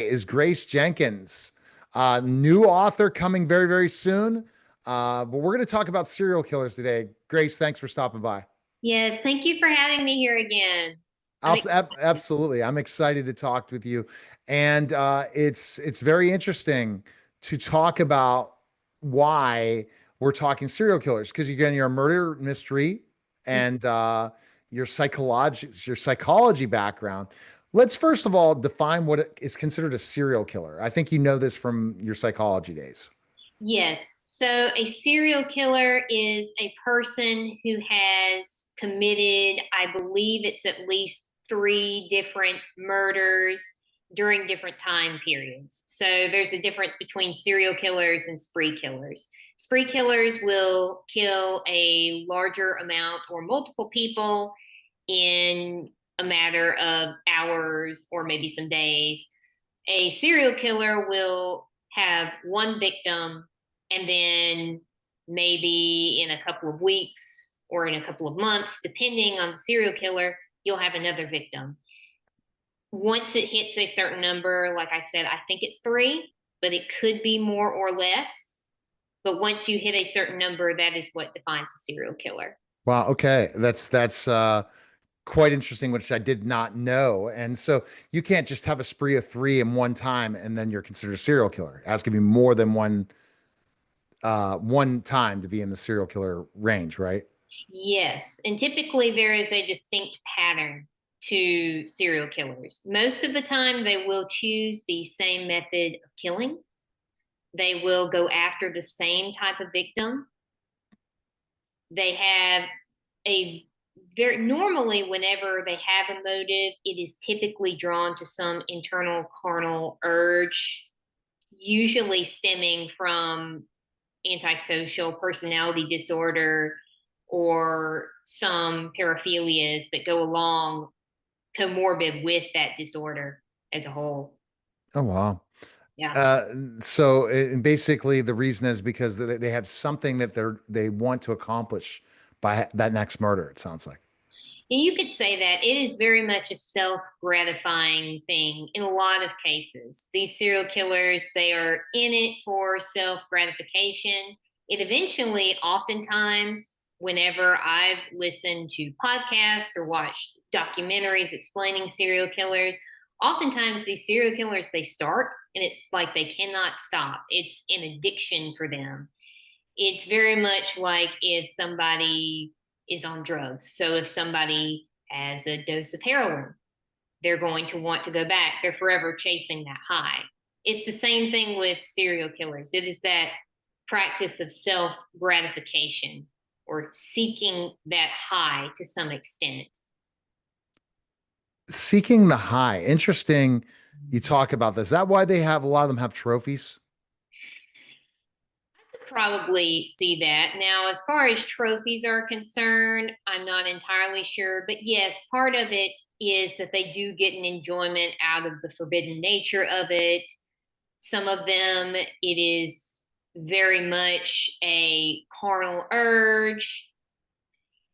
Is Grace Jenkins, new author coming very, very soon. But we're going to talk about serial killers today. Grace, thanks for stopping by. Yes, thank you for having me here again. I'm excited. Absolutely, I'm excited to talk with you, and it's very interesting to talk about why we're talking serial killers because again, you're a murder mystery and your psychology background. Let's first of all define what is considered a serial killer. I think you know this from your psychology days. Yes, so a serial killer is a person who has committed, I believe it's at least three different murders during different time periods. So there's a difference between serial killers and spree killers. Spree killers will kill a larger amount or multiple people in a matter of hours or maybe some days. A serial killer will have one victim and then maybe in a couple of weeks or in a couple of months, depending on the serial killer, you'll have another victim. Once it hits a certain number, like I said, I think it's three, but it could be more or less. But once you hit a certain number, that is what defines a serial killer. Wow. Okay, that's quite interesting, which I did not know. And so you can't just have a spree of three in one time and then you're considered a serial killer. It has to be more than one time to be in the serial killer range, right? Yes, and typically there is a distinct pattern to serial killers. Most of the time, they will choose the same method of killing. They will go after the same type of victim. They have a very normally, whenever they have a motive, it is typically drawn to some internal carnal urge, usually stemming from antisocial personality disorder or some paraphilias that go along comorbid with that disorder as a whole. Oh, wow. Yeah. Uh, and basically the reason is because they have something that they want to accomplish by that next murder, it sounds like. And you could say that it is very much a self gratifying thing in a lot of cases. These serial killers, they are in it for self gratification. It eventually, oftentimes, whenever I've listened to podcasts or watched documentaries explaining serial killers, oftentimes these serial killers, they start and it's like they cannot stop. It's an addiction for them. It's very much like if somebody is on drugs. So if somebody has a dose of heroin, they're going to want to go back. They're forever chasing that high. It's the same thing with serial killers. It is that practice of self gratification or seeking that high to some extent. Seeking the high. Interesting. You talk about this. Is that why they have a lot of them have trophies? Probably see that. Now, as far as trophies are concerned, I'm not entirely sure, but yes, part of it is that they do get an enjoyment out of the forbidden nature of it. Some of them, it is very much a carnal urge.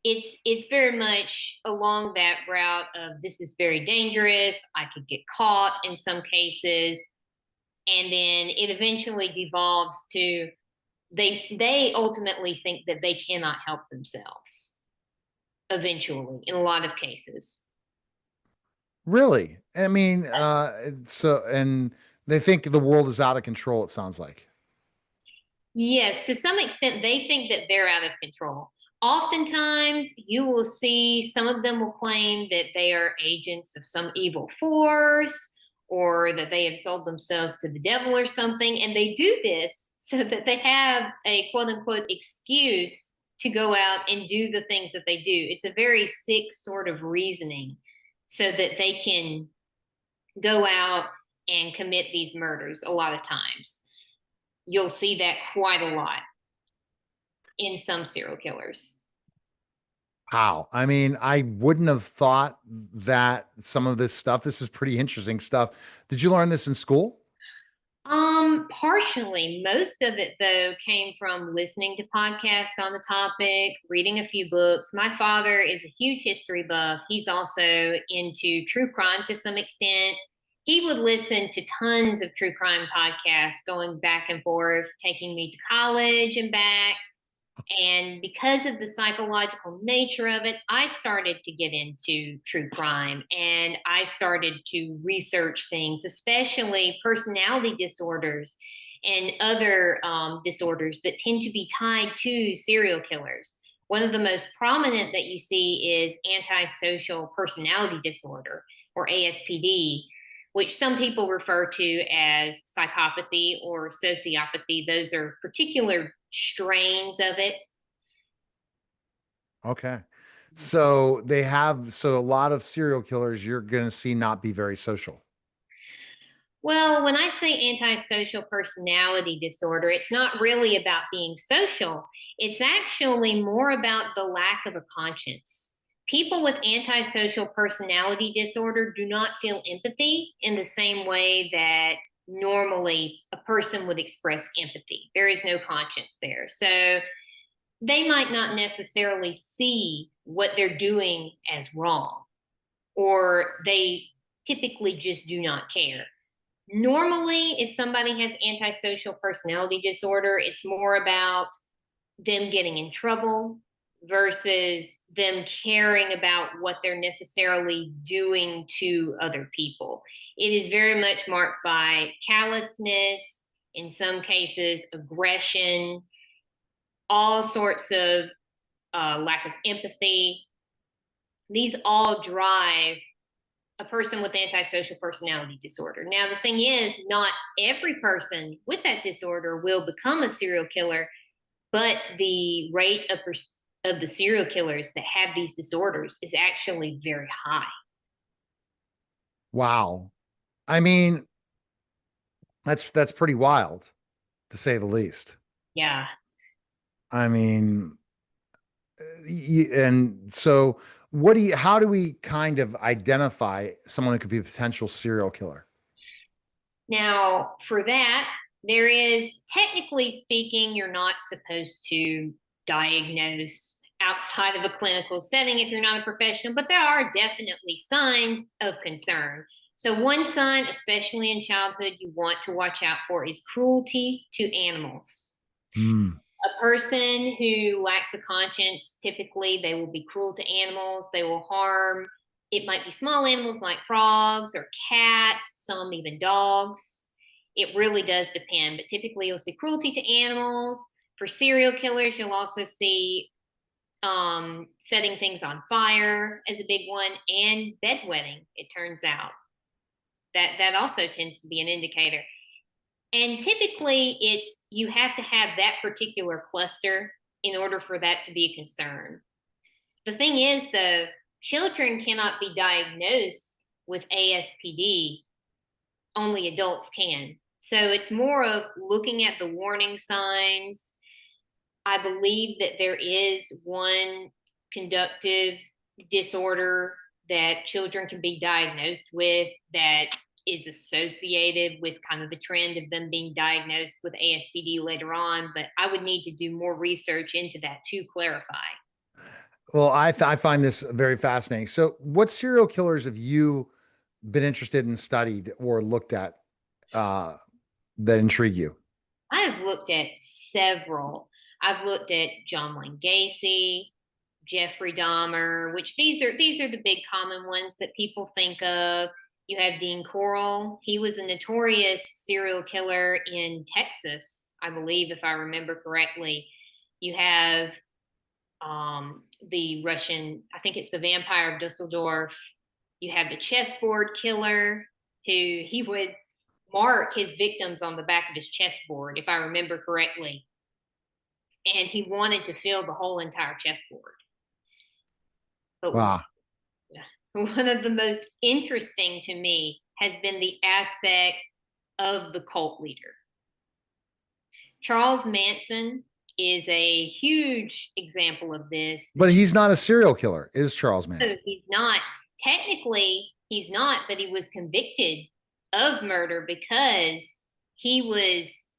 It's very much along that route of this is very dangerous. I could get caught in some cases, and then it eventually devolves to they ultimately think that they cannot help themselves eventually in a lot of cases. Really? I mean, and they think the world is out of control, it sounds like. Yes, to some extent they think that they're out of control. Oftentimes you will see some of them will claim that they are agents of some evil force or that they have sold themselves to the devil or something, and they do this so that they have a quote unquote excuse to go out and do the things that they do. It's a very sick sort of reasoning so that they can go out and commit these murders a lot of times. You'll see that quite a lot in some serial killers. How? I mean, I wouldn't have thought that some of this stuff, this is pretty interesting stuff. Did you learn this in school? Partially. Most of it though came from listening to podcasts on the topic, reading a few books. My father is a huge history buff. He's also into true crime to some extent. He would listen to tons of true crime podcasts going back and forth, taking me to college and back. And because of the psychological nature of it, I started to get into true crime and I started to research things, especially personality disorders and other disorders that tend to be tied to serial killers. One of the most prominent that you see is antisocial personality disorder, or ASPD, which some people refer to as psychopathy or sociopathy. Those are particular strains of it. Okay. So so a lot of serial killers you're going to see not be very social. Well, when I say antisocial personality disorder, it's not really about being social. It's actually more about the lack of a conscience. People with antisocial personality disorder do not feel empathy in the same way that normally a person would express empathy. There is no conscience there. So they might not necessarily see what they're doing as wrong, or they typically just do not care. Normally, if somebody has antisocial personality disorder, it's more about them getting in trouble versus them caring about what they're necessarily doing to other people. It is very much marked by callousness, in some cases, aggression, all sorts of lack of empathy. These all drive a person with antisocial personality disorder. Now, the thing is, not every person with that disorder will become a serial killer, but the rate of the serial killers that have these disorders is actually very high. Wow. I mean, that's pretty wild to say the least. Yeah. I mean, and so how do we kind of identify someone who could be a potential serial killer? Now, for that, there is, technically speaking, you're not supposed to diagnose outside of a clinical setting if you're not a professional, but there are definitely signs of concern. So, one sign, especially in childhood, you want to watch out for is cruelty to animals. Hmm. A person who lacks a conscience, typically they will be cruel to animals. They will harm, it might be small animals like frogs or cats, some even dogs. It really does depend, but typically you'll see cruelty to animals. For serial killers, you'll also see setting things on fire as a big one, and bedwetting, it turns out. That also tends to be an indicator. And typically, it's you have to have that particular cluster in order for that to be a concern. The thing is, though, children cannot be diagnosed with ASPD, only adults can. So it's more of looking at the warning signs. I believe that there is one conductive disorder that children can be diagnosed with that is associated with kind of the trend of them being diagnosed with ASPD later on, but I would need to do more research into that to clarify. Well, I find this very fascinating. So, what serial killers have you been interested in, studied, or looked at uh, that intrigue you? I have looked at several. I've looked at John Wayne Gacy, Jeffrey Dahmer, which these are the big common ones that people think of. You have Dean Corll. He was a notorious serial killer in Texas, I believe, if I remember correctly. You have the Russian, I think it's the Vampire of Dusseldorf. You have the chessboard killer, who he would mark his victims on the back of his chessboard, if I remember correctly. And he wanted to fill the whole entire chessboard. But Wow. one of the most interesting to me has been the aspect of the cult leader. Charles Manson is a huge example of this. But he's not a serial killer, is Charles Manson? He's not. Technically, he's not, but he was convicted of murder because he was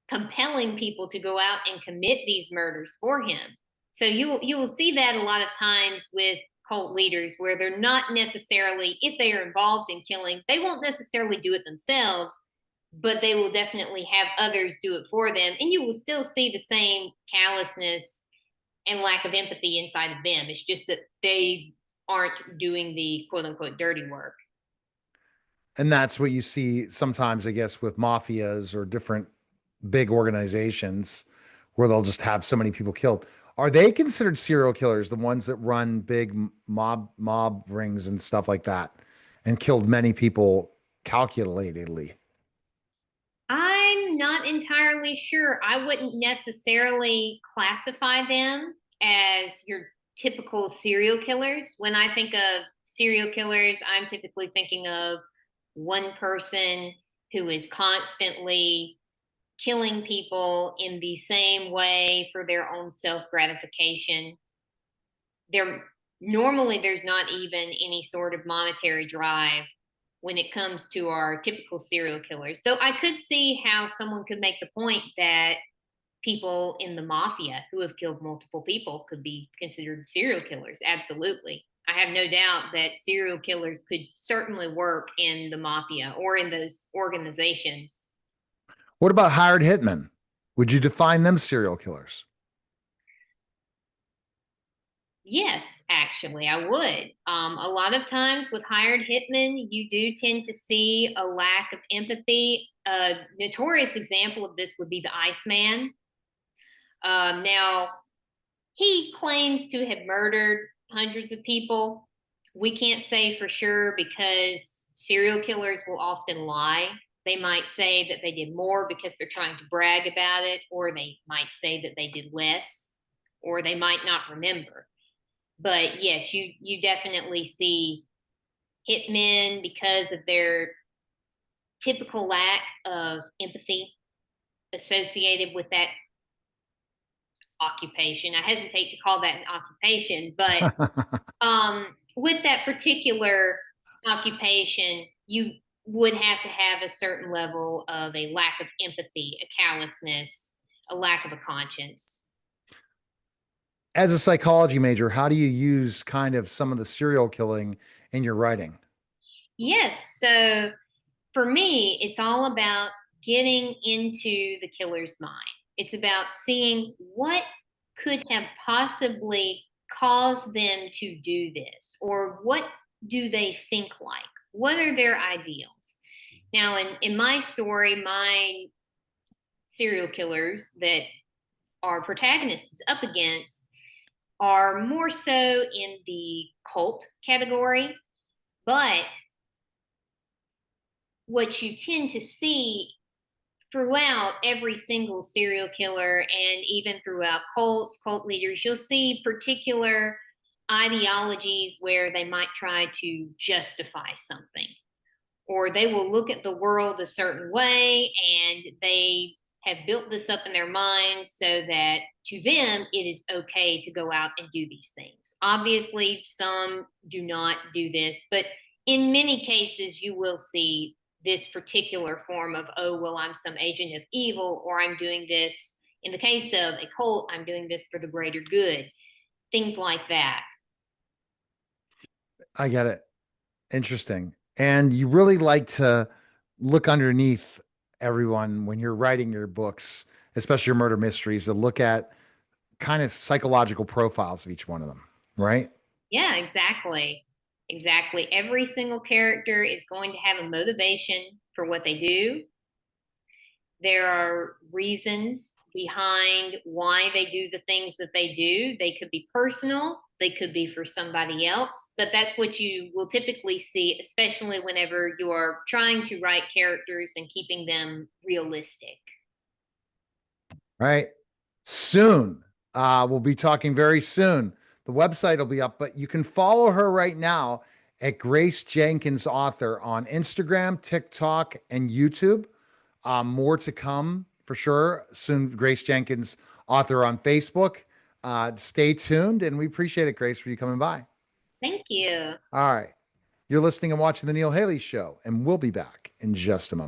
compelling people to go out and commit these murders for him. So you will see that a lot of times with cult leaders where they're not necessarily, if they are involved in killing, they won't necessarily do it themselves, but they will definitely have others do it for them. And you will still see the same callousness and lack of empathy inside of them. It's just that they aren't doing the quote unquote dirty work. And that's what you see sometimes, I guess, with mafias or different big organizations where they'll just have so many people killed. Are they considered serial killers, the ones that run big mob rings and stuff like that and killed many people calculatedly? I'm not entirely sure. I wouldn't necessarily classify them as your typical serial killers. When I think of serial killers, I'm typically thinking of one person who is constantly killing people in the same way for their own self gratification. There normally there's not even any sort of monetary drive when it comes to our typical serial killers. Though I could see how someone could make the point that people in the mafia who have killed multiple people could be considered serial killers. Absolutely. I have no doubt that serial killers could certainly work in the mafia or in those organizations. What about hired hitmen? Would you define them serial killers? Yes, actually, I would. A lot of times with hired hitmen, you do tend to see a lack of empathy. A notorious example of this would be the Iceman. Now, he claims to have murdered hundreds of people. We can't say for sure because serial killers will often lie. They might say that they did more because they're trying to brag about it, or they might say that they did less, or they might not remember. But yes, you definitely see hitmen because of their typical lack of empathy associated with that occupation. I hesitate to call that an occupation, but with that particular occupation, you would have to have a certain level of a lack of empathy, a callousness, a lack of a conscience. As a psychology major, how do you use kind of some of the serial killing in your writing? Yes, so for me, it's all about getting into the killer's mind. It's about seeing what could have possibly caused them to do this, or what do they think like? What are their ideals? Now, in my story, my serial killers that our protagonist is up against are more so in the cult category, but what you tend to see throughout every single serial killer and even throughout cults, cult leaders, you'll see particular ideologies where they might try to justify something, or they will look at the world a certain way and they have built this up in their minds so that to them it is okay to go out and do these things. Obviously, some do not do this, but in many cases, you will see this particular form of, oh, well, I'm some agent of evil, or I'm doing this. In the case of a cult, I'm doing this for the greater good, things like that. I get it. Interesting. And you really like to look underneath everyone when you're writing your books, especially your murder mysteries, to look at kind of psychological profiles of each one of them, right? Yeah, exactly. Exactly. Every single character is going to have a motivation for what they do. There are reasons behind why they do the things that they do. They could be personal, they could be for somebody else, but that's what you will typically see, especially whenever you are trying to write characters and keeping them realistic. Right. Soon. We'll be talking very soon. The website will be up, but you can follow her right now at Grace Jenkins Author on Instagram, TikTok, and YouTube. More to come for sure. Soon, Grace Jenkins Author on Facebook. Stay tuned, and we appreciate it, Grace, for you coming by. Thank you. All right. You're listening and watching The Neil Haley Show, and we'll be back in just a moment.